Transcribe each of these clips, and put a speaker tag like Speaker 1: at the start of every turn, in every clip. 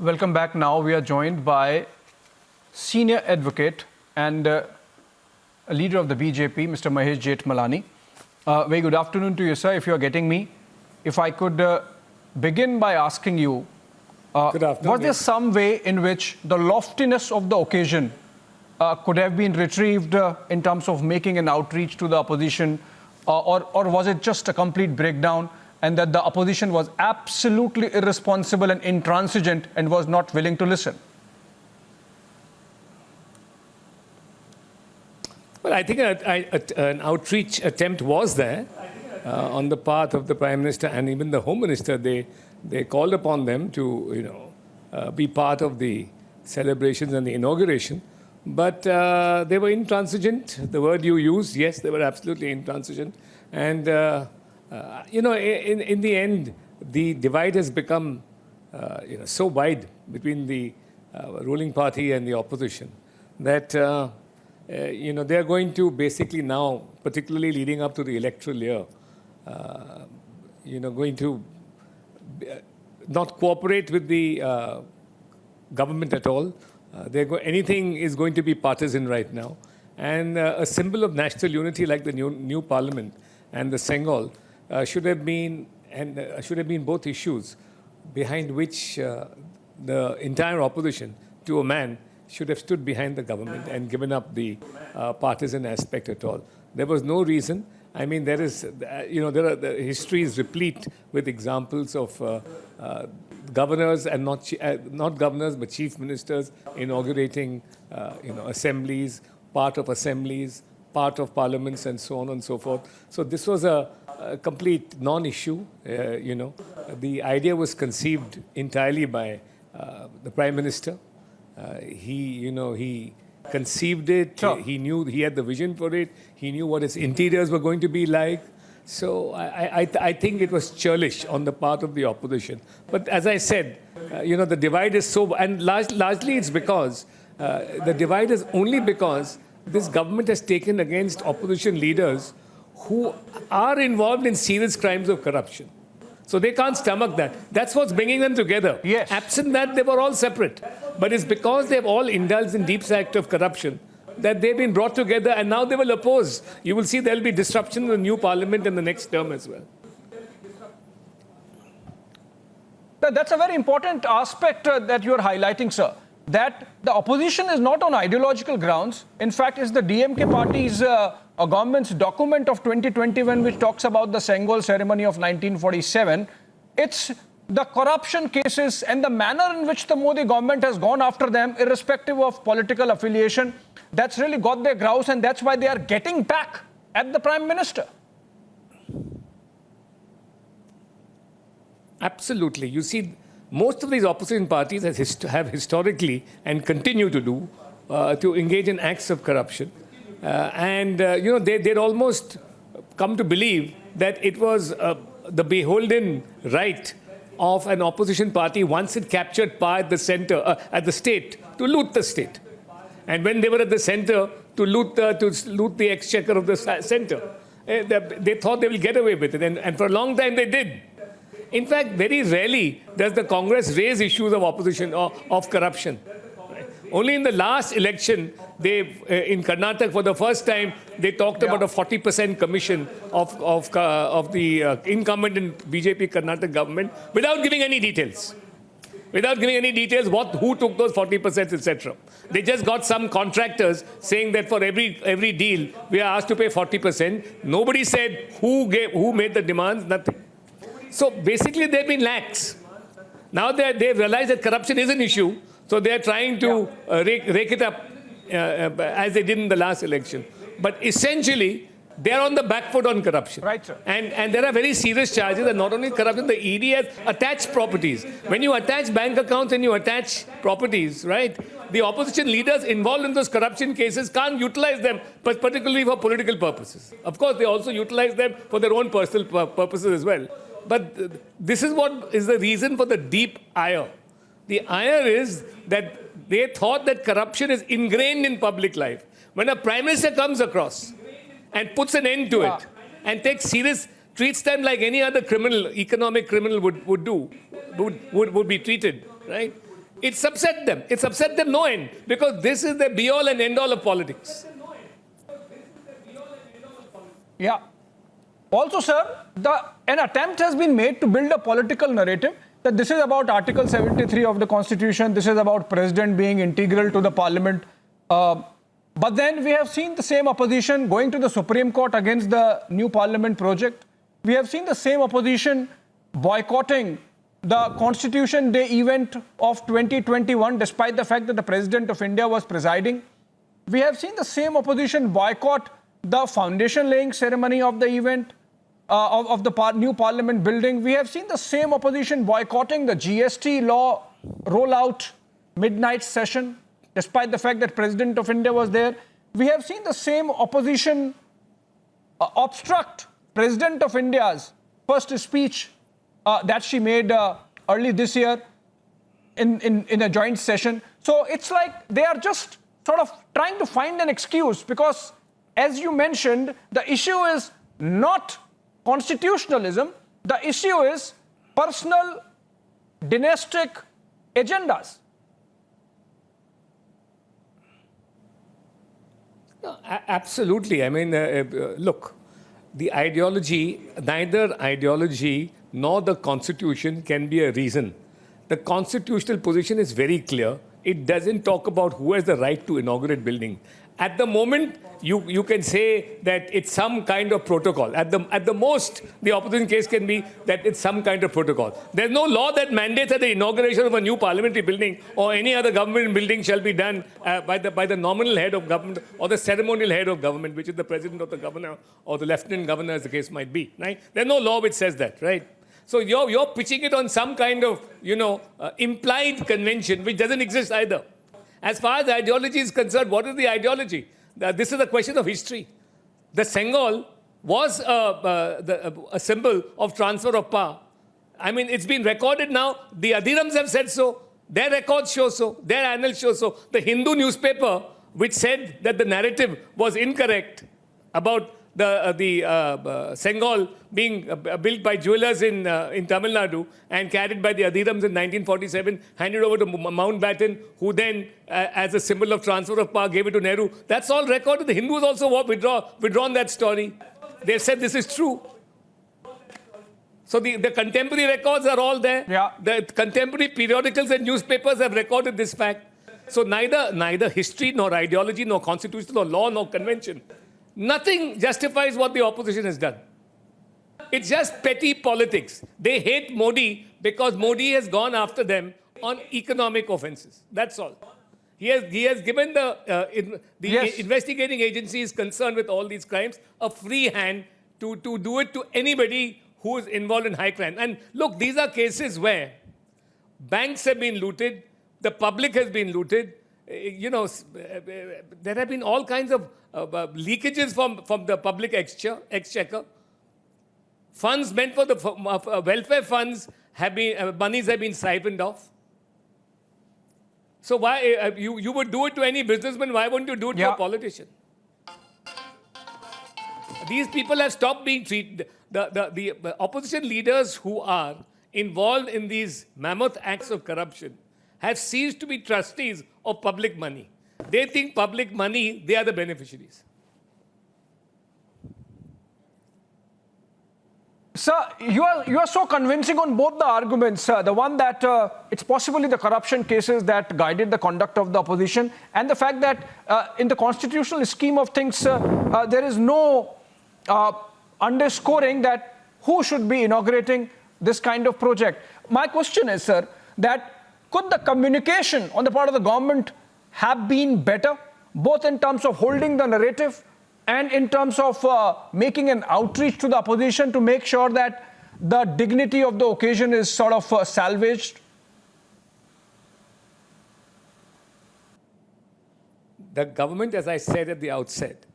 Speaker 1: Welcome back. Now we are joined by senior advocate and a leader of the BJP, Mr. Mahesh Jethmalani. Very good afternoon to you, sir, if you are getting me. If I could begin by asking you, was there some way in which the loftiness of the occasion could have been retrieved in terms of making an outreach to the opposition, or was it just a complete breakdown and that the opposition was absolutely irresponsible and intransigent and was not willing to listen?
Speaker 2: Well, I think an outreach attempt was there on the part of the Prime Minister and even the Home Minister. They called upon them to, be part of the celebrations and the inauguration. But they were intransigent. The word you used, yes, they were absolutely intransigent. And in the end, the divide has become, so wide between the ruling party and the opposition that, they are going to basically now, particularly leading up to the electoral year, going to not cooperate with the government at all. Anything is going to be partisan right now. And a symbol of national unity like the new parliament and the Sengol should have been both issues behind which the entire opposition to a man should have stood behind the government and given up the partisan aspect at all. There was no reason. I mean, the history is replete with examples of governors and not governors but chief ministers inaugurating, assemblies, part of parliaments, and so on and so forth. So this was a complete non-issue. The idea was conceived entirely by the Prime Minister. He conceived it.
Speaker 1: Sure.
Speaker 2: He knew he had the vision for it. He knew what its interiors were going to be like. So I think it was churlish on the part of the opposition. But as I said, the divide is so, and largely it's because the divide is only because this government has taken against opposition leaders who are involved in serious crimes of corruption. So they can't stomach that. That's what's bringing them together.
Speaker 1: Yes.
Speaker 2: Absent that, they were all separate. But it's because they've all indulged in deep act of corruption that they've been brought together, and now they will oppose. You will see there'll be disruption in the new parliament in the next term as well.
Speaker 1: That's a very important aspect that you are highlighting, sir. That the opposition is not on ideological grounds. In fact, it's the DMK party's a government's document of 2021 which talks about the Sengol ceremony of 1947. It's the corruption cases and the manner in which the Modi government has gone after them, irrespective of political affiliation, that's really got their grouse, and that's why they are getting back at the Prime Minister.
Speaker 2: Absolutely. You see, most of these opposition parties have historically and continue to do to engage in acts of corruption. They'd almost come to believe that it was the beholden right of an opposition party, once it captured power at the center, at the state, to loot the state. And when they were at the center, to loot the exchequer of the center. They thought they will get away with it, and for a long time they did. In fact, very rarely does the Congress raise issues of opposition or of corruption. Only in the last election, in Karnataka, for the first time, they talked about a 40% commission of the incumbent BJP Karnataka government without giving any details. Without giving any details, who took those 40%, etc. They just got some contractors saying that for every deal, we are asked to pay 40%. Nobody said who made the demands, nothing. So basically, they've been lax. Now they've realized that corruption is an issue, so they're trying to rake it up as they did in the last election. But essentially, they're on the back foot on corruption.
Speaker 1: Right, sir.
Speaker 2: And there are very serious charges, and not only corruption, the ED has attached properties. When you attach bank accounts and you attach properties, right, the opposition leaders involved in those corruption cases can't utilize them, particularly for political purposes. Of course, they also utilize them for their own personal purposes as well. But this is what is the reason for the deep ire. The ire is that they thought that corruption is ingrained in public life. When a Prime Minister comes across and puts an end to it and treats them like any other economic criminal would be treated, right? It's upset them. It's upset them no end, because this is the be-all and end-all of politics.
Speaker 1: Yeah. Also, sir, an attempt has been made to build a political narrative that this is about Article 73 of the Constitution, this is about President being integral to the Parliament. But then we have seen the same opposition going to the Supreme Court against the new Parliament project. We have seen the same opposition boycotting the Constitution Day event of 2021, despite the fact that the President of India was presiding. We have seen the same opposition boycott the foundation laying ceremony of the event, of the new Parliament building. We have seen the same opposition boycotting the GST law rollout midnight session, despite the fact that President of India was there. We have seen the same opposition obstruct President of India's first speech that she made early this year in a joint session. So it's like they are just sort of trying to find an excuse because, as you mentioned, the issue is not constitutionalism. The issue is personal dynastic agendas.
Speaker 2: No, absolutely. I mean, look, the ideology, neither ideology nor the Constitution can be a reason. The constitutional position is very clear. It doesn't talk about who has the right to inaugurate building. At the moment, you can say that it's some kind of protocol. At the most, the opposition case can be that it's some kind of protocol. There's no law that mandates that the inauguration of a new parliamentary building or any other government building shall be done by the nominal head of government or the ceremonial head of government, which is the president of the governor or the lieutenant governor, as the case might be. Right? There's no law which says that, right? So you're pitching it on some kind of, implied convention which doesn't exist either. As far as ideology is concerned, what is the ideology? This is a question of history. The Sengol was a symbol of transfer of power. I mean, it's been recorded now. The Adhirams have said so. Their records show so. Their annals show so. The Hindu newspaper, which said that the narrative was incorrect about the Sengol being built by jewelers in Tamil Nadu and carried by the Adhirams in 1947, handed over to Mountbatten, who then, as a symbol of transfer of power, gave it to Nehru. That's all recorded. The Hindus also withdrawn that story. They said this is true. So the contemporary records are all there.
Speaker 1: Yeah.
Speaker 2: The contemporary periodicals and newspapers have recorded this fact. So neither history, nor ideology, nor constitutional law, nor convention, nothing justifies what the opposition has done. It's just petty politics. They hate Modi because Modi has gone after them on economic offenses. That's all. He has given the
Speaker 1: Yes.
Speaker 2: investigating agencies concerned with all these crimes a free hand to do it to anybody who is involved in high crime. And look, these are cases where banks have been looted, the public has been looted. There have been all kinds of leakages from the public exchequer. Funds meant for the welfare funds monies have been siphoned off. So why you would do it to any businessman? Why wouldn't you do it to a politician? These people have stopped being treated. The opposition leaders who are involved in these mammoth acts of corruption have ceased to be trustees of public money. They think public money, they are the beneficiaries.
Speaker 1: Sir, you are so convincing on both the arguments. The one that it's possibly the corruption cases that guided the conduct of the opposition, and the fact that in the constitutional scheme of things, there is no underscoring that who should be inaugurating this kind of project. My question is, sir, that could the communication on the part of the government have been better, both in terms of holding the narrative and in terms of making an outreach to the opposition to make sure that the dignity of the occasion is sort of salvaged?
Speaker 2: The government, as I said at the outset,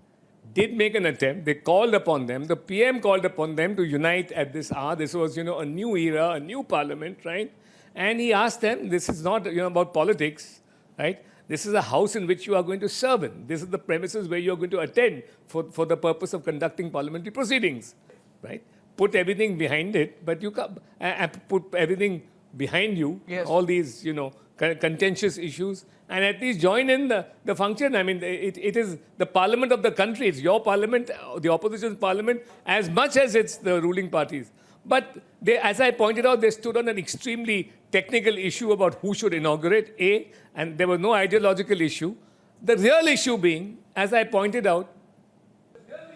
Speaker 2: did make an attempt. They called upon them. The PM called upon them to unite at this hour. This was, a new era, a new parliament, right? And he asked them, this is not, about politics, right? This is a house in which you are going to serve in. This is the premises where you are going to attend for the purpose of conducting parliamentary proceedings, right? Put everything behind it, but you put everything behind you.
Speaker 1: Yes.
Speaker 2: All these, contentious issues and at least join in the function. I mean, it is the parliament of the country. It's your parliament, the opposition's parliament, as much as it's the ruling parties. But they, as I pointed out, they stood on an extremely technical issue about who should inaugurate, and there was no ideological issue. The real issue being, as I pointed out,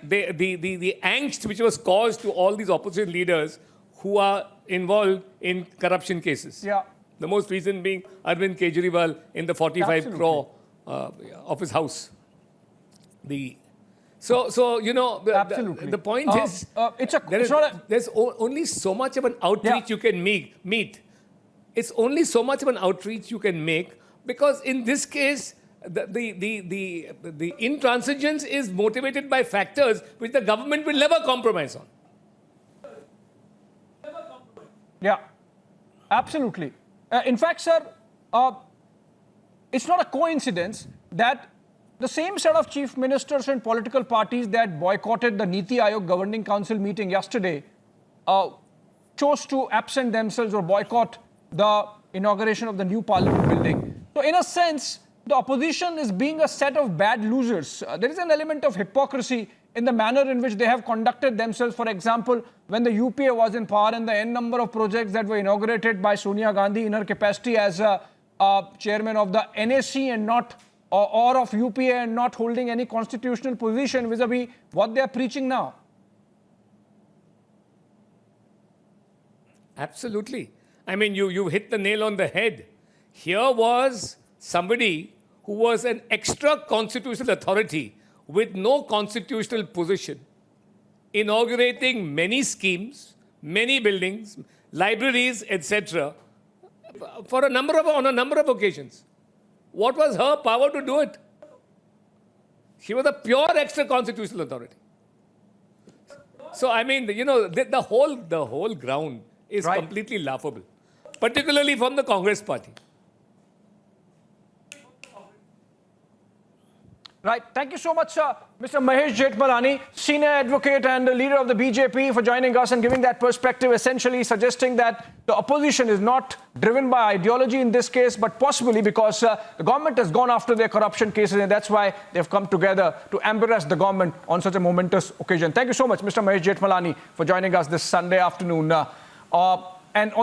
Speaker 2: the angst which was caused to all these opposition leaders who are involved in corruption cases.
Speaker 1: Yeah.
Speaker 2: The most recent being Arvind Kejriwal in the 45 crore of his house. So you know, the point is, there's only so much of an outreach you can meet. It's only so much of an outreach you can make, because in this case, the intransigence is motivated by factors which the government will never compromise on.
Speaker 1: Yeah, absolutely. In fact, sir, it's not a coincidence that the same set of chief ministers and political parties that boycotted the Niti Aayog Governing Council meeting yesterday chose to absent themselves or boycott the inauguration of the new parliament building. So in a sense, the opposition is being a set of bad losers. There is an element of hypocrisy in the manner in which they have conducted themselves. For example, when the UPA was in power and the N number of projects that were inaugurated by Sonia Gandhi in her capacity as chairman of the NAC and not, or of UPA, and not holding any constitutional position vis-a-vis what they are preaching now.
Speaker 2: Absolutely. I mean, you hit the nail on the head. Here was somebody who was an extra constitutional authority with no constitutional position, inaugurating many schemes, many buildings, libraries, etc., on a number of occasions. What was her power to do it? She was a pure extra constitutional authority. So I mean, you know, the whole ground is completely laughable, particularly from the Congress party.
Speaker 1: Right. Thank you so much, Mr. Mahesh Jethmalani, senior advocate and leader of the BJP, for joining us and giving that perspective, essentially suggesting that the opposition is not driven by ideology in this case, but possibly because the government has gone after their corruption cases, and that's why they've come together to embarrass the government on such a momentous occasion. Thank you so much, Mr. Mahesh Jethmalani, for joining us this Sunday afternoon. And on